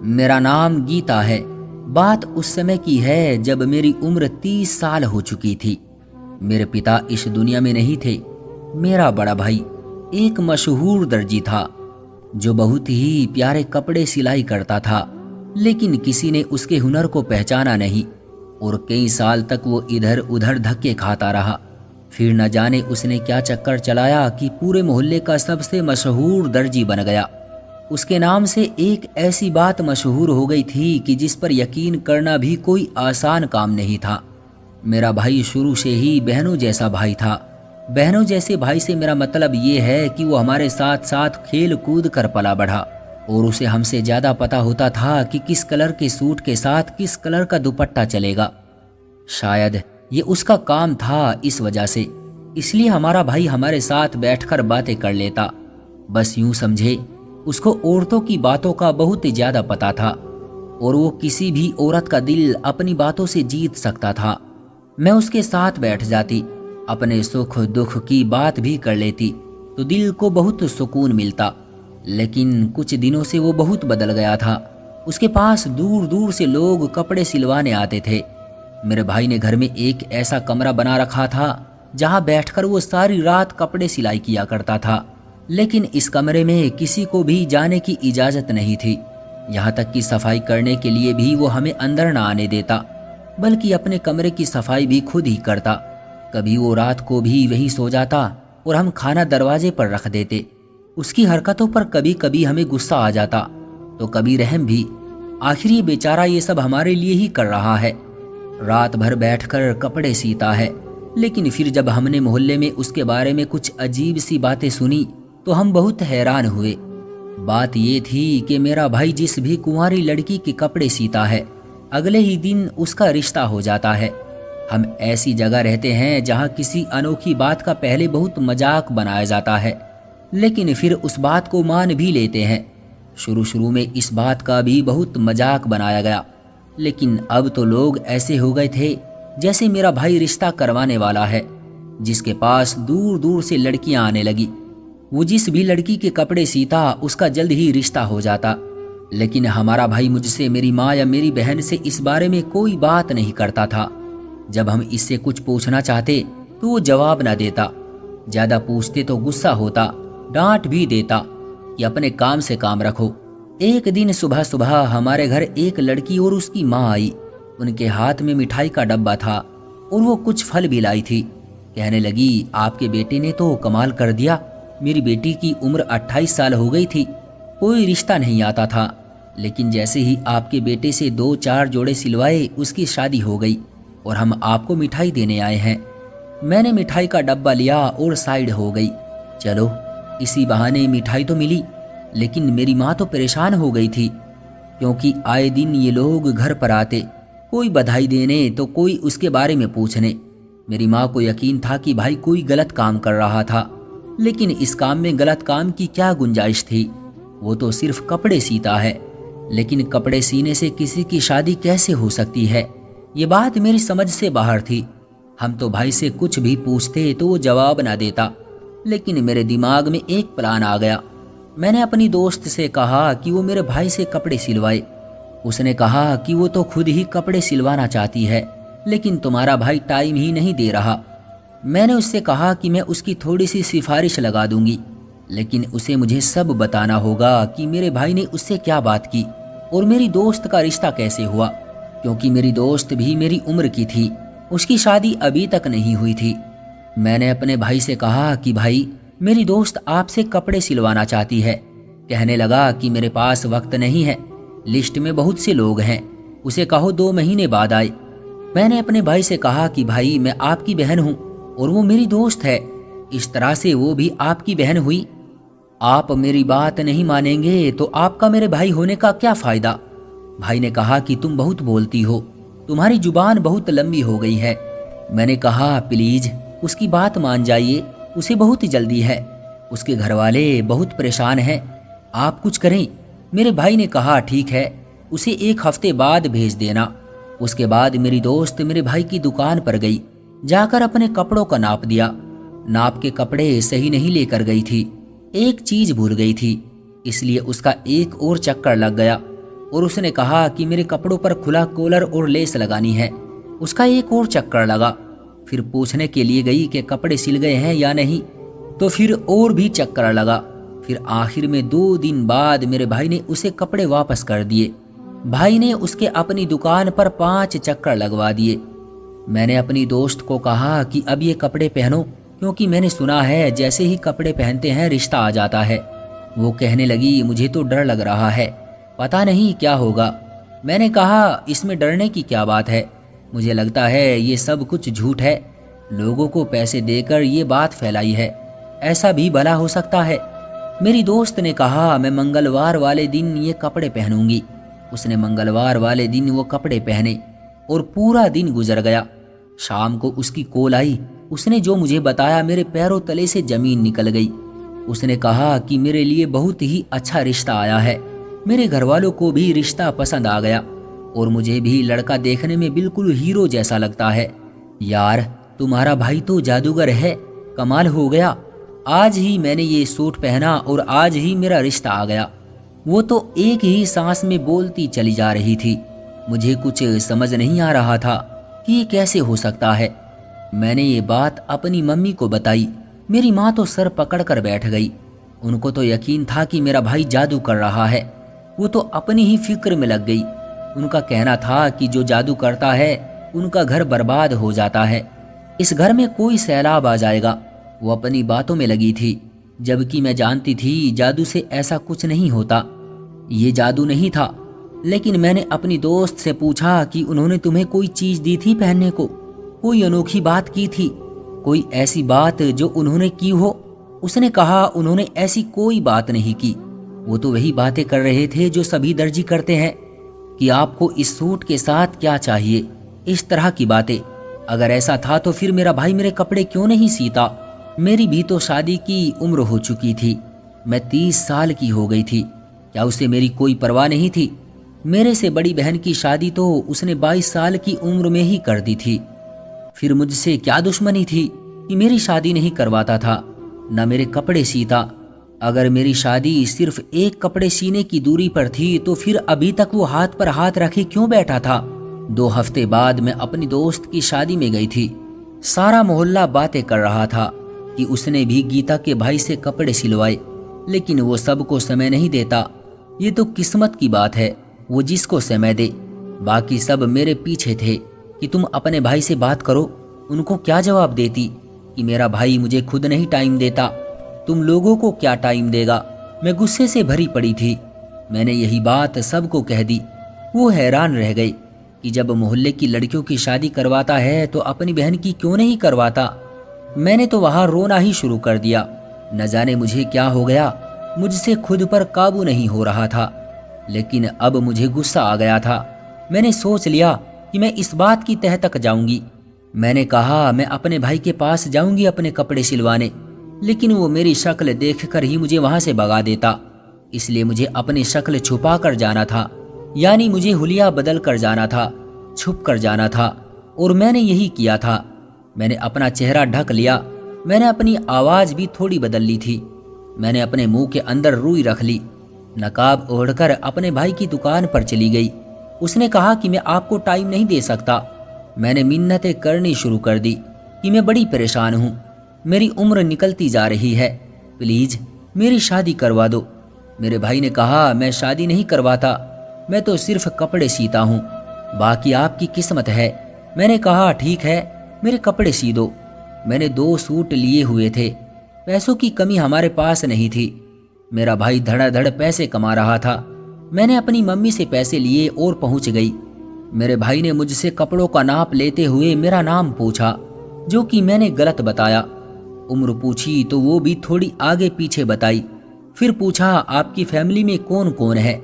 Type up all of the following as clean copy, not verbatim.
मेरा नाम गीता है। बात उस समय की है जब मेरी उम्र 30 साल हो चुकी थी। मेरे पिता इस दुनिया में नहीं थे। मेरा बड़ा भाई एक मशहूर दर्जी था जो बहुत ही प्यारे कपड़े सिलाई करता था, लेकिन किसी ने उसके हुनर को पहचाना नहीं और कई साल तक वो इधर उधर धक्के खाता रहा। फिर न जाने उसने क्या चक्कर चलाया कि पूरे मोहल्ले का सबसे मशहूर दर्जी बन गया। उसके नाम से एक ऐसी बात मशहूर हो गई थी कि जिस पर यकीन करना भी कोई आसान काम नहीं था। मेरा भाई शुरू से ही बहनों जैसा भाई था। बहनों जैसे भाई से मेरा मतलब ये है कि वो हमारे साथ साथ खेल कूद कर पला बढ़ा और उसे हमसे ज़्यादा पता होता था कि किस कलर के सूट के साथ किस कलर का दुपट्टा चलेगा। शायद ये उसका काम था, इस वजह से इसलिए हमारा भाई हमारे साथ बैठकर बातें कर लेता। बस यूं समझे उसको औरतों की बातों का बहुत ज़्यादा पता था और वो किसी भी औरत का दिल अपनी बातों से जीत सकता था। मैं उसके साथ बैठ जाती, अपने सुख दुख की बात भी कर लेती तो दिल को बहुत सुकून मिलता। लेकिन कुछ दिनों से वो बहुत बदल गया था। उसके पास दूर दूर से लोग कपड़े सिलवाने आते थे। मेरे भाई ने घर में एक ऐसा कमरा बना रखा था जहां बैठकर वो सारी रात कपड़े सिलाई किया करता था, लेकिन इस कमरे में किसी को भी जाने की इजाज़त नहीं थी। यहाँ तक कि सफाई करने के लिए भी वो हमें अंदर न आने देता, बल्कि अपने कमरे की सफाई भी खुद ही करता। कभी वो रात को भी वहीं सो जाता और हम खाना दरवाजे पर रख देते। उसकी हरकतों पर कभी कभी हमें गुस्सा आ जाता तो कभी रहम भी। आखिर ये बेचारा ये सब हमारे लिए ही कर रहा है, रात भर बैठकर कपड़े सीता है। लेकिन फिर जब हमने मोहल्ले में उसके बारे में कुछ अजीब सी बातें सुनी तो हम बहुत हैरान हुए। बात ये थी कि मेरा भाई जिस भी कुंवारी लड़की के कपड़े सीता है, अगले ही दिन उसका रिश्ता हो जाता है। हम ऐसी जगह रहते हैं जहां किसी अनोखी बात का पहले बहुत मजाक बनाया जाता है, लेकिन फिर उस बात को मान भी लेते हैं। शुरू शुरू में इस बात का भी बहुत मजाक बनाया गया, लेकिन अब तो लोग ऐसे हो गए थे जैसे मेरा भाई रिश्ता करवाने वाला है, जिसके पास दूर दूर से लड़कियां आने लगी। वो जिस भी लड़की के कपड़े सीता उसका जल्द ही रिश्ता हो जाता। लेकिन हमारा भाई मुझसे, मेरी माँ या मेरी बहन से इस बारे में कोई बात नहीं करता था। जब हम इससे कुछ पूछना चाहते तो वो जवाब ना देता, ज़्यादा पूछते तो गुस्सा होता, डांट भी देता कि अपने काम से काम रखो। एक दिन सुबह सुबह हमारे घर एक लड़की और उसकी माँ आई। उनके हाथ में मिठाई का डब्बा था और वो कुछ फल भी लाई थी। कहने लगी, आपके बेटे ने तो कमाल कर दिया। मेरी बेटी की उम्र 28 साल हो गई थी, कोई रिश्ता नहीं आता था, लेकिन जैसे ही आपके बेटे से 2-4 जोड़े सिलवाए उसकी शादी हो गई और हम आपको मिठाई देने आए हैं। मैंने मिठाई का डब्बा लिया और साइड हो गई। चलो इसी बहाने मिठाई तो मिली, लेकिन मेरी माँ तो परेशान हो गई थी, क्योंकि आए दिन ये लोग घर पर आते, कोई बधाई देने तो कोई उसके बारे में पूछने। मेरी माँ को यकीन था कि भाई कोई गलत काम कर रहा था, लेकिन इस काम में गलत काम की क्या गुंजाइश थी। वो तो सिर्फ कपड़े सीता है, लेकिन कपड़े सीने से किसी की शादी कैसे हो सकती है, ये बात मेरी समझ से बाहर थी। हम तो भाई से कुछ भी पूछते तो वो जवाब ना देता, लेकिन मेरे दिमाग में एक प्लान आ गया। मैंने अपनी दोस्त से कहा कि वो मेरे भाई से कपड़े सिलवाए। उसने कहा कि वो तो खुद ही कपड़े सिलवाना चाहती है, लेकिन तुम्हारा भाई टाइम ही नहीं दे रहा। मैंने उससे कहा कि मैं उसकी थोड़ी सी सिफारिश लगा दूंगी, लेकिन उसे मुझे सब बताना होगा कि मेरे भाई ने उससे क्या बात की और मेरी दोस्त का रिश्ता कैसे हुआ, क्योंकि मेरी दोस्त भी मेरी उम्र की थी, उसकी शादी अभी तक नहीं हुई थी। मैंने अपने भाई से कहा कि भाई मेरी दोस्त आपसे कपड़े सिलवाना चाहती है। कहने लगा कि मेरे पास वक्त नहीं है, लिस्ट में बहुत से लोग हैं, उसे कहो 2 महीने बाद आए। मैंने अपने भाई से कहा कि भाई मैं आपकी बहन हूँ और वो मेरी दोस्त है, इस तरह से वो भी आपकी बहन हुई। आप मेरी बात नहीं मानेंगे तो आपका मेरे भाई होने का क्या फ़ायदा। भाई ने कहा कि तुम बहुत बोलती हो, तुम्हारी जुबान बहुत लंबी हो गई है। मैंने कहा प्लीज़ उसकी बात मान जाइए, उसे बहुत जल्दी है, उसके घर वाले बहुत परेशान हैं, आप कुछ करें। मेरे भाई ने कहा ठीक है, उसे 1 हफ्ते बाद भेज देना। उसके बाद मेरी दोस्त मेरे भाई की दुकान पर गई, जाकर अपने कपड़ों का नाप दिया। नाप के कपड़े सही नहीं लेकर गई थी, एक चीज भूल गई थी, इसलिए उसका एक और चक्कर लग गया। और उसने कहा कि मेरे कपड़ों पर खुला कॉलर और लेस लगानी है। उसका एक और चक्कर लगा। फिर पूछने के लिए गई कि कपड़े सिल गए हैं या नहीं, तो फिर और भी चक्कर लगा। फिर आखिर में 2 दिन बाद मेरे भाई ने उसे कपड़े वापस कर दिए। भाई ने उसके अपनी दुकान पर 5 चक्कर लगवा दिए। मैंने अपनी दोस्त को कहा कि अब ये कपड़े पहनो, क्योंकि मैंने सुना है जैसे ही कपड़े पहनते हैं रिश्ता आ जाता है। वो कहने लगी, मुझे तो डर लग रहा है, पता नहीं क्या होगा। मैंने कहा, इसमें डरने की क्या बात है, मुझे लगता है ये सब कुछ झूठ है। लोगों को पैसे देकर ये बात फैलाई है, ऐसा भी भला हो सकता है। मेरी दोस्त ने कहा, मैं मंगलवार वाले दिन ये कपड़े पहनूंगी। उसने मंगलवार वाले दिन वो कपड़े पहने और पूरा दिन गुजर गया। शाम को उसकी कॉल आई। उसने जो मुझे बताया, मेरे पैरों तले से जमीन निकल गई। उसने कहा कि मेरे लिए बहुत ही अच्छा रिश्ता आया है। मेरे घर वालों को भी रिश्ता पसंद आ गया और मुझे भी लड़का देखने में बिल्कुल हीरो जैसा लगता है। यार, तुम्हारा भाई तो जादूगर है, कमाल हो गया। आज ही मैंने ये सूट पहना और आज ही मेरा रिश्ता आ गया। वो तो एक ही सांस में बोलती चली जा रही थी। मुझे कुछ समझ नहीं आ रहा था कि ये कैसे हो सकता है। मैंने ये बात अपनी मम्मी को बताई। मेरी माँ तो सर पकड़कर बैठ गई। उनको तो यकीन था कि मेरा भाई जादू कर रहा है। वो तो अपनी ही फिक्र में लग गई। उनका कहना था कि जो जादू करता है उनका घर बर्बाद हो जाता है, इस घर में कोई सैलाब आ जाएगा। वो अपनी बातों में लगी थी, जबकि मैं जानती थी जादू से ऐसा कुछ नहीं होता। ये जादू नहीं था। लेकिन मैंने अपनी दोस्त से पूछा कि उन्होंने तुम्हें कोई चीज दी थी पहनने को, कोई अनोखी बात की थी, कोई ऐसी बात जो उन्होंने की हो। उसने कहा, उन्होंने ऐसी कोई बात नहीं की। वो तो वही बातें कर रहे थे जो सभी दर्जी करते हैं कि आपको इस सूट के साथ क्या चाहिए, इस तरह की बातें। अगर ऐसा था तो फिर मेरा भाई मेरे कपड़े क्यों नहीं सीता। मेरी भी तो शादी की उम्र हो चुकी थी। मैं 30 साल की हो गई थी। क्या उसे मेरी कोई परवाह नहीं थी? मेरे से बड़ी बहन की शादी तो उसने 22 साल की उम्र में ही कर दी थी। फिर मुझसे क्या दुश्मनी थी कि मेरी शादी नहीं करवाता था, न मेरे कपड़े सीता। अगर मेरी शादी सिर्फ एक कपड़े सीने की दूरी पर थी तो फिर अभी तक वो हाथ पर हाथ रखे क्यों बैठा था। 2 हफ्ते बाद मैं अपनी दोस्त की शादी में गई थी। सारा मोहल्ला बातें कर रहा था कि उसने भी गीता के भाई से कपड़े सिलवाए, लेकिन वो सबको समय नहीं देता। ये तो किस्मत की बात है, वो जिसको समय दे। बाकी सब मेरे पीछे थे कि तुम अपने भाई से बात करो। उनको क्या जवाब देती कि मेरा भाई मुझे खुद नहीं टाइम देता, तुम लोगों को क्या टाइम देगा। मैं गुस्से से भरी पड़ी थी। मैंने यही बात सबको कह दी। वो हैरान रह गए कि जब मोहल्ले की लड़कियों की शादी करवाता है तो अपनी बहन की क्यों नहीं करवाता। मैंने तो वहां रोना ही शुरू कर दिया। न जाने मुझे क्या हो गया, मुझसे खुद पर काबू नहीं हो रहा था। लेकिन अब मुझे गुस्सा आ गया था। मैंने सोच लिया कि मैं इस बात की तह तक जाऊंगी। मैंने कहा, मैं अपने भाई के पास जाऊंगी अपने कपड़े सिलवाने, लेकिन वो मेरी शक्ल देखकर ही मुझे वहां से भगा देता। इसलिए मुझे अपनी शक्ल छुपा कर जाना था, यानी मुझे हुलिया बदल कर जाना था, छुप कर जाना था। और मैंने यही किया था। मैंने अपना चेहरा ढक लिया। मैंने अपनी आवाज भी थोड़ी बदल ली थी। मैंने अपने मुंह के अंदर रुई रख ली। नकाब ओढ़कर अपने भाई की दुकान पर चली गई। उसने कहा कि मैं आपको टाइम नहीं दे सकता। मैंने मिन्नतें करनी शुरू कर दी कि मैं बड़ी परेशान हूँ, मेरी उम्र निकलती जा रही है, प्लीज मेरी शादी करवा दो। मेरे भाई ने कहा, मैं शादी नहीं करवाता, मैं तो सिर्फ कपड़े सीता हूँ, बाकी आपकी किस्मत है। मैंने कहा, ठीक है, मेरे कपड़े सी दो। मैंने 2 सूट लिए हुए थे। पैसों की कमी हमारे पास नहीं थी। मेरा भाई धड़ाधड़ पैसे कमा रहा था। मैंने अपनी मम्मी से पैसे लिए और पहुंच गई। मेरे भाई ने मुझसे कपड़ों का नाप लेते हुए मेरा नाम पूछा, जो कि मैंने गलत बताया। उम्र पूछी तो वो भी थोड़ी आगे पीछे बताई। फिर पूछा, आपकी फैमिली में कौन कौन है,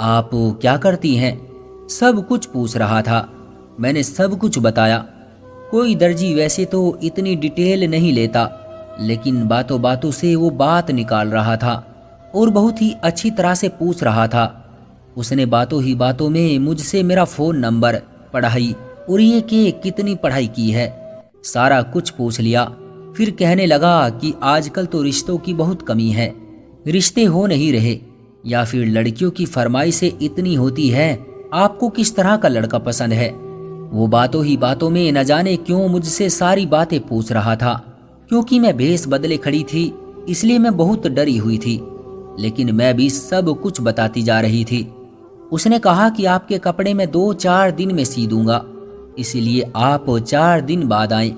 आप क्या करती हैं। सब कुछ पूछ रहा था। मैंने सब कुछ बताया। कोई दर्जी वैसे तो इतनी डिटेल नहीं लेता, लेकिन बातों बातों से वो बात निकाल रहा था और बहुत ही अच्छी तरह से पूछ रहा था। उसने बातों ही बातों में मुझसे मेरा फ़ोन नंबर, पढ़ाई और ये कि कितनी पढ़ाई की है, सारा कुछ पूछ लिया। फिर कहने लगा कि आजकल तो रिश्तों की बहुत कमी है, रिश्ते हो नहीं रहे, या फिर लड़कियों की फरमाइशें इतनी होती है, आपको किस तरह का लड़का पसंद है? वो बातों ही बातों में न जाने क्यों मुझसे सारी बातें पूछ रहा था। क्योंकि मैं भेस बदले खड़ी थी इसलिए मैं बहुत डरी हुई थी, लेकिन मैं भी सब कुछ बताती जा रही थी। उसने कहा कि आपके कपड़े मैं 2-4 दिन में सी दूंगा, इसलिए आप 4 दिन बाद आए।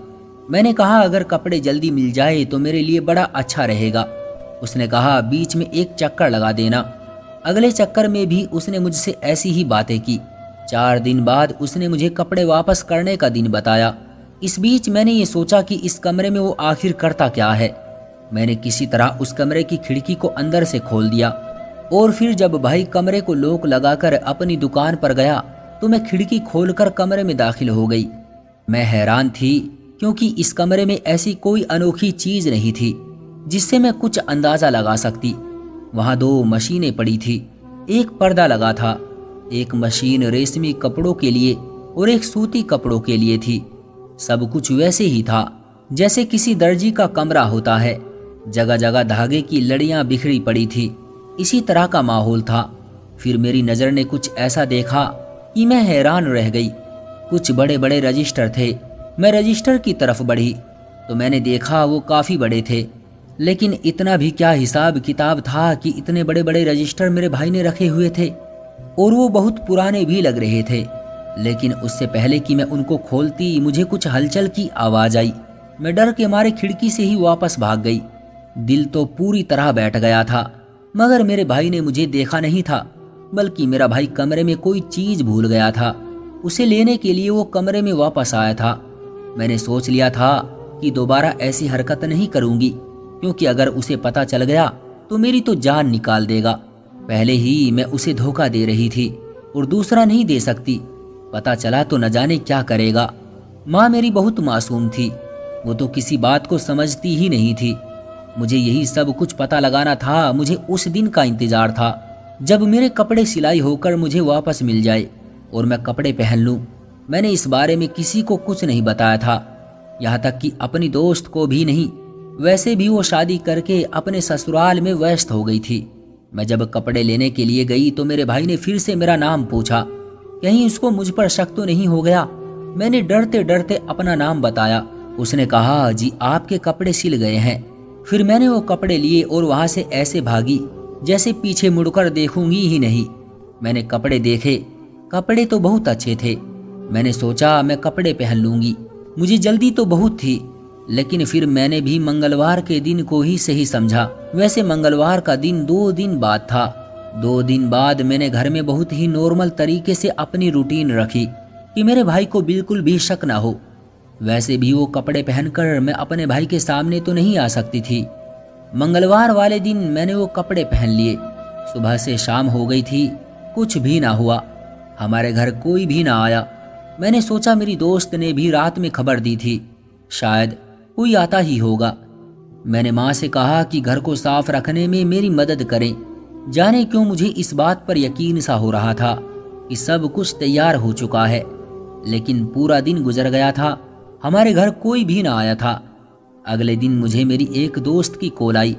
मैंने कहा अगर कपड़े जल्दी मिल जाए तो मेरे लिए बड़ा अच्छा रहेगा। उसने कहा बीच में एक चक्कर लगा देना। अगले चक्कर में भी उसने मुझसे ऐसी ही बातें की। 4 दिन बाद उसने मुझे कपड़े वापस करने का दिन बताया। इस बीच मैंने ये सोचा कि इस कमरे में वो आखिर करता क्या है। मैंने किसी तरह उस कमरे की खिड़की को अंदर से खोल दिया और फिर जब भाई कमरे को लॉक लगाकर अपनी दुकान पर गया तो मैं खिड़की खोलकर कमरे में दाखिल हो गई। मैं हैरान थी क्योंकि इस कमरे में ऐसी कोई अनोखी चीज नहीं थी जिससे मैं कुछ अंदाजा लगा सकती। वहां 2 मशीनें पड़ी थी, एक पर्दा लगा था, एक मशीन रेशमी कपड़ों के लिए और एक सूती कपड़ों के लिए थी। सब कुछ वैसे ही था जैसे किसी दर्जी का कमरा होता है। जगह जगह धागे की लड़ियां बिखरी पड़ी थी। इसी तरह का माहौल था। फिर मेरी नजर ने कुछ ऐसा देखा कि मैं हैरान रह गई। कुछ बड़े बड़े रजिस्टर थे। मैं रजिस्टर की तरफ बढ़ी तो मैंने देखा वो काफी बड़े थे, लेकिन इतना भी क्या हिसाब किताब था कि इतने बड़े बड़े रजिस्टर मेरे भाई ने रखे हुए थे और वो बहुत पुराने भी लग रहे थे। लेकिन उससे पहले कि मैं उनको खोलती मुझे कुछ हलचल की आवाज आई। मैं डर के मारे खिड़की से ही वापस भाग गई। दिल तो पूरी तरह बैठ गया था, मगर मेरे भाई ने मुझे देखा नहीं था, बल्कि मेरा भाई कमरे में कोई चीज भूल गया था। उसे लेने के लिए वो कमरे में वापस आया था। मैंने सोच लिया था कि दोबारा ऐसी हरकत नहीं करूंगी, क्योंकि अगर उसे पता चल गया तो मेरी तो जान निकाल देगा। पहले ही मैं उसे धोखा दे रही थी और दूसरा नहीं दे सकती। पता चला तो न जाने क्या करेगा। माँ मेरी बहुत मासूम थी, वो तो किसी बात को समझती ही नहीं थी। मुझे यही सब कुछ पता लगाना था। मुझे उस दिन का इंतजार था जब मेरे कपड़े सिलाई होकर मुझे वापस मिल जाए और मैं कपड़े पहन लूं। मैंने इस बारे में किसी को कुछ नहीं बताया था, यहाँ तक कि अपनी दोस्त को भी नहीं। वैसे भी वो शादी करके अपने ससुराल में व्यस्त हो गई थी। मैं जब कपड़े लेने के लिए गई तो मेरे भाई ने फिर से मेरा नाम पूछा। कहीं उसको मुझ पर शक तो नहीं हो गया। मैंने डरते डरते अपना नाम बताया। उसने कहा जी आपके कपड़े सिल गए हैं। फिर मैंने वो कपड़े लिए और वहां से ऐसे भागी जैसे पीछे मुड़कर देखूंगी ही नहीं। मैंने कपड़े देखे, कपड़े तो बहुत अच्छे थे। मैंने सोचा मैं कपड़े पहन लूंगी, मुझे जल्दी तो बहुत थी। लेकिन फिर मैंने भी मंगलवार के दिन को ही सही समझा। वैसे मंगलवार का दिन 2 दिन बाद था। 2 दिन बाद मैंने घर में बहुत ही नॉर्मल तरीके से अपनी रूटीन रखी कि मेरे भाई को बिल्कुल भी शक ना हो। वैसे भी वो कपड़े पहनकर मैं अपने भाई के सामने तो नहीं आ सकती थी। मंगलवार वाले दिन मैंने वो कपड़े पहन लिए। सुबह से शाम हो गई थी, कुछ भी ना हुआ। हमारे घर कोई भी ना आया। मैंने सोचा मेरी दोस्त ने भी रात में खबर दी थी, शायद कोई आता ही होगा। मैंने माँ से कहा कि घर को साफ रखने में मेरी मदद करें। जाने क्यों मुझे इस बात पर यकीन सा हो रहा था कि सब कुछ तैयार हो चुका है। लेकिन पूरा दिन गुजर गया था, हमारे घर कोई भी ना आया था। अगले दिन मुझे मेरी एक दोस्त की कॉल आई।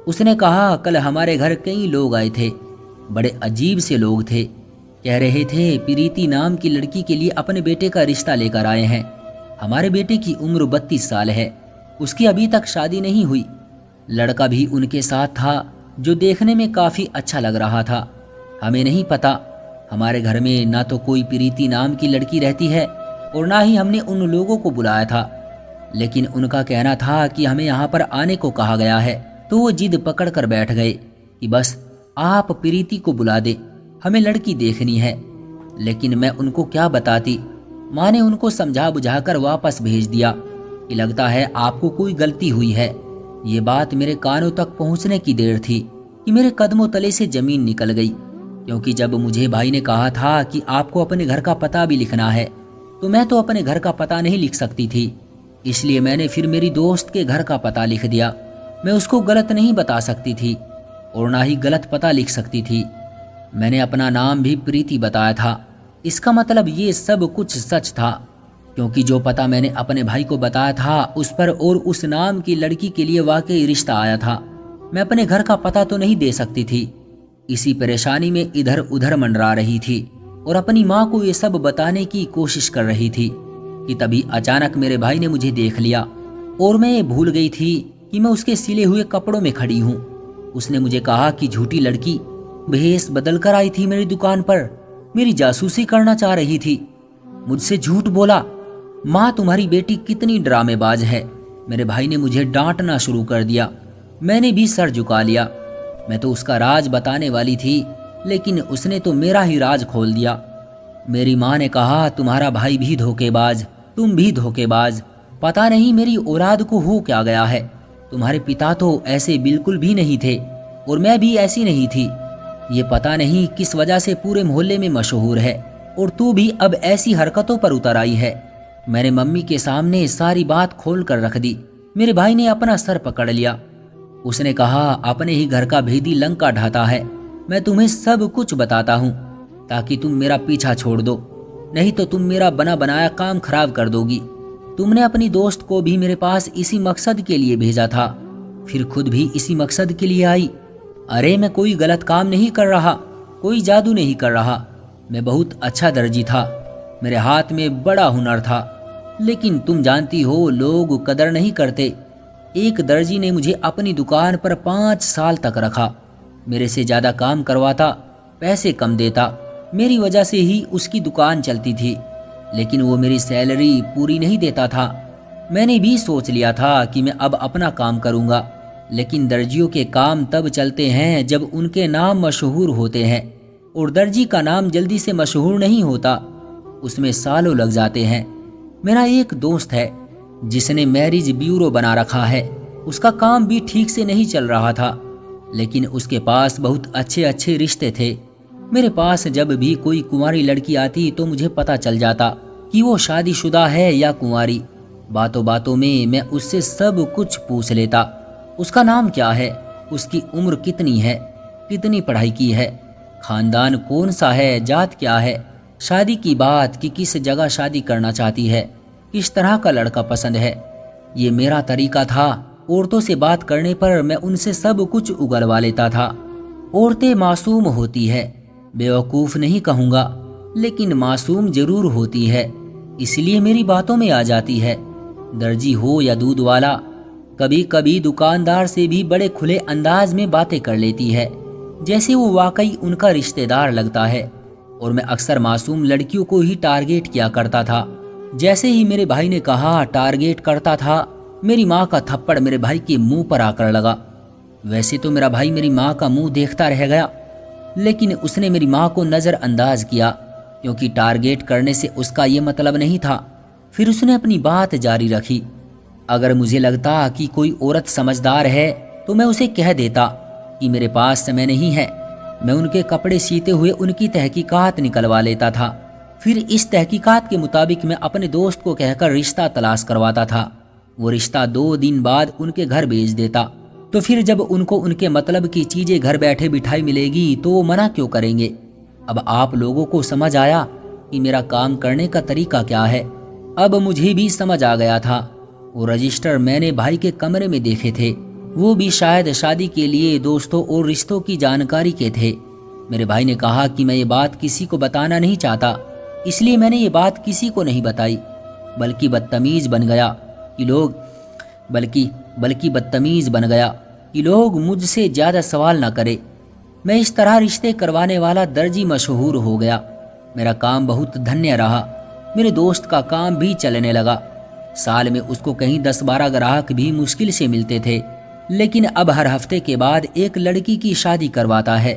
उसने कहा कल हमारे घर कई लोग आए थे, बड़े अजीब से लोग थे। कह रहे थे प्रीति नाम की लड़की के लिए अपने बेटे का रिश्ता लेकर आए हैं। हमारे बेटे की उम्र 32 साल है, उसकी अभी तक शादी नहीं हुई। लड़का भी उनके साथ था जो देखने में काफी अच्छा लग रहा था। हमें नहीं पता, हमारे घर में ना तो कोई प्रीति नाम की लड़की रहती है और ना ही हमने उन लोगों को बुलाया था। लेकिन उनका कहना था कि हमें यहाँ पर आने को कहा गया है, तो वो जिद पकड़ कर बैठ गए कि बस आप प्रीति को बुला दे, हमें लड़की देखनी है। लेकिन मैं उनको क्या बताती। माँ ने उनको समझा बुझाकर वापस भेज दिया कि लगता है आपको कोई गलती हुई है। ये बात मेरे कानों तक पहुँचने की देर थी कि मेरे कदमों तले से जमीन निकल गई, क्योंकि जब मुझे भाई ने कहा था कि आपको अपने घर का पता भी लिखना है, तो मैं तो अपने घर का पता नहीं लिख सकती थी। इसलिए मैंने फिर मेरी दोस्त के घर का पता लिख दिया। मैं उसको गलत नहीं बता सकती थी और ना ही गलत पता लिख सकती थी। मैंने अपना नाम भी प्रीति बताया था। इसका मतलब ये सब कुछ सच था, क्योंकि जो पता मैंने अपने भाई को बताया था उस पर और उस नाम की लड़की के लिए वाकई रिश्ता आया था। मैं अपने घर का पता तो नहीं दे सकती थी, इसी परेशानी में इधर उधर मंडरा रही थी और अपनी माँ को ये सब बताने की कोशिश कर रही थी कि तभी अचानक मेरे भाई ने मुझे देख लिया और मैं ये भूल गई थी कि मैं उसके सिले हुए कपड़ों में खड़ी हूँ। उसने मुझे कहा कि झूठी लड़की भेष बदल कर आई थी मेरी दुकान पर, मेरी जासूसी करना चाह रही थी। मुझसे झूठ बोला। माँ तुम्हारी बेटी कितनी ड्रामेबाज है। मेरे भाई ने मुझे डांटना शुरू कर दिया। मैंने भी सर झुका लिया। मैं तो उसका राज बताने वाली थी, लेकिन उसने तो मेरा ही राज खोल दिया। मेरी माँ ने कहा तुम्हारा भाई भी धोखेबाज, तुम भी धोखेबाज, पता नहीं मेरी औलाद को हो क्या गया है। तुम्हारे पिता तो ऐसे बिल्कुल भी नहीं थे और मैं भी ऐसी नहीं थी। ये पता नहीं किस वजह से पूरे मोहल्ले में मशहूर है और तू भी अब ऐसी हरकतों पर उतर आई है। मैंने मम्मी के सामने सारी बात खोल कर रख दी। मेरे भाई ने अपना सर पकड़ लिया। उसने कहा अपने ही घर का भेदी लंका ढाता है। मैं तुम्हें सब कुछ बताता हूँ ताकि तुम मेरा पीछा छोड़ दो, नहीं तो तुम मेरा बना बनाया काम खराब कर दोगी। तुमने अपनी दोस्त को भी मेरे पास इसी मकसद के लिए भेजा था, फिर खुद भी इसी मकसद के लिए आई। अरे मैं कोई गलत काम नहीं कर रहा, कोई जादू नहीं कर रहा। मैं बहुत अच्छा दर्जी था, मेरे हाथ में बड़ा हुनर था, लेकिन तुम जानती हो लोग कदर नहीं करते। एक दर्जी ने मुझे अपनी दुकान पर 5 साल तक रखा। मेरे से ज़्यादा काम करवाता, पैसे कम देता। मेरी वजह से ही उसकी दुकान चलती थी, लेकिन वो मेरी सैलरी पूरी नहीं देता था। मैंने भी सोच लिया था कि मैं अब अपना काम करूँगा, लेकिन दर्जियों के काम तब चलते हैं जब उनके नाम मशहूर होते हैं, और दर्जी का नाम जल्दी से मशहूर नहीं होता, उसमें सालों लग जाते हैं। मेरा एक दोस्त है जिसने मैरिज ब्यूरो बना रखा है। उसका काम भी ठीक से नहीं चल रहा था, लेकिन उसके पास बहुत अच्छे अच्छे रिश्ते थे। मेरे पास जब भी कोई कुंवारी लड़की आती तो मुझे पता चल जाता कि वो शादीशुदा है या कुंवारी। बातों बातों में मैं उससे सब कुछ पूछ लेता। उसका नाम क्या है, उसकी उम्र कितनी है, कितनी पढ़ाई की है, खानदान कौन सा है, जात क्या है, शादी की बात कि किस जगह शादी करना चाहती है, किस तरह का लड़का पसंद है। ये मेरा तरीका था। औरतों से बात करने पर मैं उनसे सब कुछ उगलवा लेता था। औरतें मासूम होती है, बेवकूफ़ नहीं कहूँगा, लेकिन मासूम जरूर होती है, इसलिए मेरी बातों में आ जाती है। दर्जी हो या दूध वाला, कभी कभी दुकानदार से भी बड़े खुले अंदाज में बातें कर लेती है, जैसे वो वाकई उनका रिश्तेदार लगता है। और मैं अक्सर मासूम लड़कियों को ही टारगेट किया करता था। जैसे ही मेरे भाई ने कहा टारगेट करता था, मेरी माँ का थप्पड़ मेरे भाई के मुंह पर आकर लगा। वैसे तो मेरा भाई मेरी माँ का मुंह देखता रह गया, लेकिन उसने मेरी माँ को नज़रअंदाज किया, क्योंकि टारगेट करने से उसका ये मतलब नहीं था। फिर उसने अपनी बात जारी रखी। अगर मुझे लगता कि कोई औरत समझदार है तो मैं उसे कह देता कि मेरे पास समय नहीं है। मैं उनके कपड़े सीते हुए उनकी तहकीकात निकलवा लेता था। फिर इस तहकीकात के मुताबिक मैं अपने दोस्त को कहकर रिश्ता तलाश करवाता था। वो रिश्ता 2 दिन बाद उनके घर भेज देता। तो फिर जब उनको उनके मतलब की चीज़ें घर बैठे बिठाई मिलेगी तो वो मना क्यों करेंगे। अब आप लोगों को समझ आया कि मेरा काम करने का तरीका क्या है। अब मुझे भी समझ आ गया था। वो रजिस्टर मैंने भाई के कमरे में देखे थे, वो भी शायद शादी के लिए दोस्तों और रिश्तों की जानकारी के थे। मेरे भाई ने कहा कि मैं ये बात किसी को बताना नहीं चाहता, इसलिए मैंने ये बात किसी को नहीं बताई, बल्कि बदतमीज बन गया कि लोग मुझसे ज़्यादा सवाल ना करें। मैं इस तरह रिश्ते करवाने वाला दर्जी मशहूर हो गया। मेरा काम बहुत धन्य रहा। मेरे दोस्त का काम भी चलने लगा। साल में उसको कहीं 10-12 ग्राहक भी मुश्किल से मिलते थे, लेकिन अब हर हफ्ते के बाद एक लड़की की शादी करवाता है।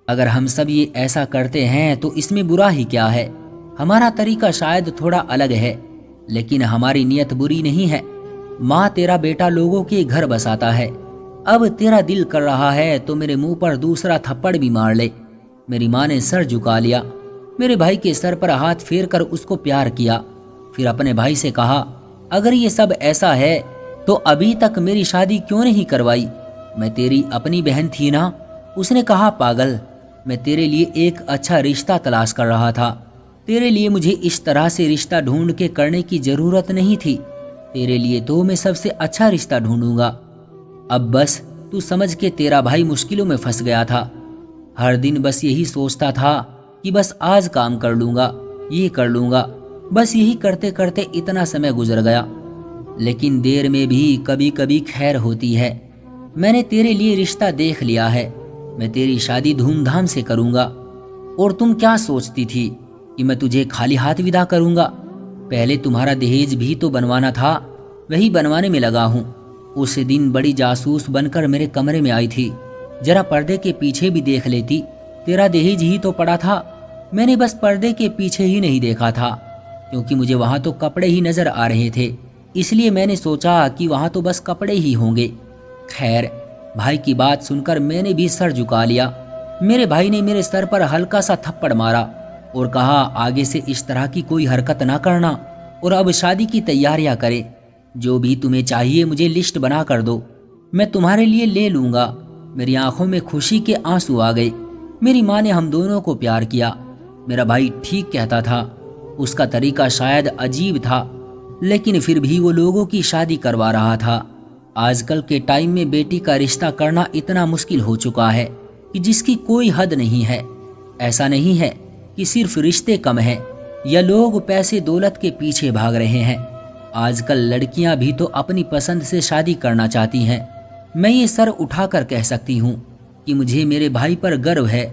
अगर हम सब ये ऐसा करते हैं तो इसमें बुरा ही क्या है। हमारा तरीका शायद थोड़ा अलग है, लेकिन हमारी नीयत बुरी नहीं है। माँ तेरा बेटा लोगों के घर बसाता है, अब तेरा दिल कर रहा है तो मेरे मुंह पर दूसरा थप्पड़ भी मार ले। मेरी माँ ने सर झुका लिया। मेरे भाई के सर पर हाथ फेर कर उसको प्यार किया। फिर अपने भाई से कहा, अगर ये सब ऐसा है तो अभी तक मेरी शादी क्यों नहीं करवाई। मैं तेरी अपनी बहन थी ना। उसने कहा, पागल, मैं तेरे लिए एक अच्छा रिश्ता तलाश कर रहा था। तेरे लिए मुझे इस तरह से रिश्ता ढूंढ के करने की जरूरत नहीं थी। तेरे लिए तो मैं सबसे अच्छा रिश्ता ढूंढूंगा। अब बस तू समझ के तेरा भाई मुश्किलों में फंस गया था। हर दिन बस यही सोचता था कि बस आज काम कर लूँगा, ये कर लूँगा। बस यही करते करते इतना समय गुजर गया। लेकिन देर में भी कभी कभी खैर होती है। मैंने तेरे लिए रिश्ता देख लिया है। मैं तेरी शादी धूमधाम से करूँगा। और तुम क्या सोचती थी कि मैं तुझे खाली हाथ विदा करूँगा? पहले तुम्हारा दहेज भी तो बनवाना था, वही बनवाने में लगा हूँ। उस दिन बड़ी जासूस बनकर मेरे कमरे में आई थी। जरा पर्दे के पीछे भी देख लेती, तेरा दहेज ही तो पड़ा था। मैंने बस पर्दे के पीछे ही नहीं देखा था, क्योंकि मुझे वहां तो कपड़े ही नजर आ रहे थे, इसलिए मैंने सोचा कि वहां तो बस कपड़े ही होंगे। खैर, भाई की बात सुनकर मैंने भी सर झुका लिया। मेरे भाई ने मेरे सर पर हल्का सा थप्पड़ मारा और कहा, आगे से इस तरह की कोई हरकत ना करना और अब शादी की तैयारियां करे। जो भी तुम्हें चाहिए मुझे लिस्ट बना कर दो, मैं तुम्हारे लिए ले लूंगा। मेरी आंखों में खुशी के आंसू आ गए। मेरी माँ ने हम दोनों को प्यार किया। मेरा भाई ठीक कहता था। उसका तरीका शायद अजीब था, लेकिन फिर भी वो लोगों की शादी करवा रहा था। आजकल के टाइम में बेटी का रिश्ता करना इतना मुश्किल हो चुका है कि जिसकी कोई हद नहीं है। ऐसा नहीं है कि सिर्फ रिश्ते कम हैं या लोग पैसे दौलत के पीछे भाग रहे हैं। आजकल लड़कियां भी तो अपनी पसंद से शादी करना चाहती हैं। मैं ये सर उठाकर कह सकती हूँ कि मुझे मेरे भाई पर गर्व है।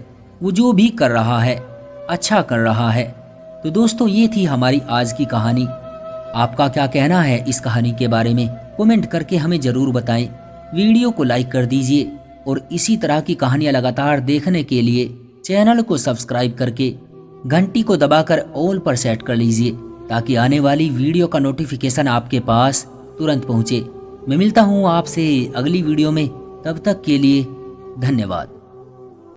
वो जो भी कर रहा है अच्छा कर रहा है। तो दोस्तों, ये थी हमारी आज की कहानी। आपका क्या कहना है इस कहानी के बारे में? कमेंट करके हमें जरूर बताएं। वीडियो को लाइक कर दीजिए और इसी तरह की कहानियां लगातार देखने के लिए चैनल को सब्सक्राइब करके घंटी को दबाकर ऑल पर सेट कर लीजिए, ताकि आने वाली वीडियो का नोटिफिकेशन आपके पास तुरंत पहुंचे। मैं मिलता हूं आपसे अगली वीडियो में। तब तक के लिए धन्यवाद।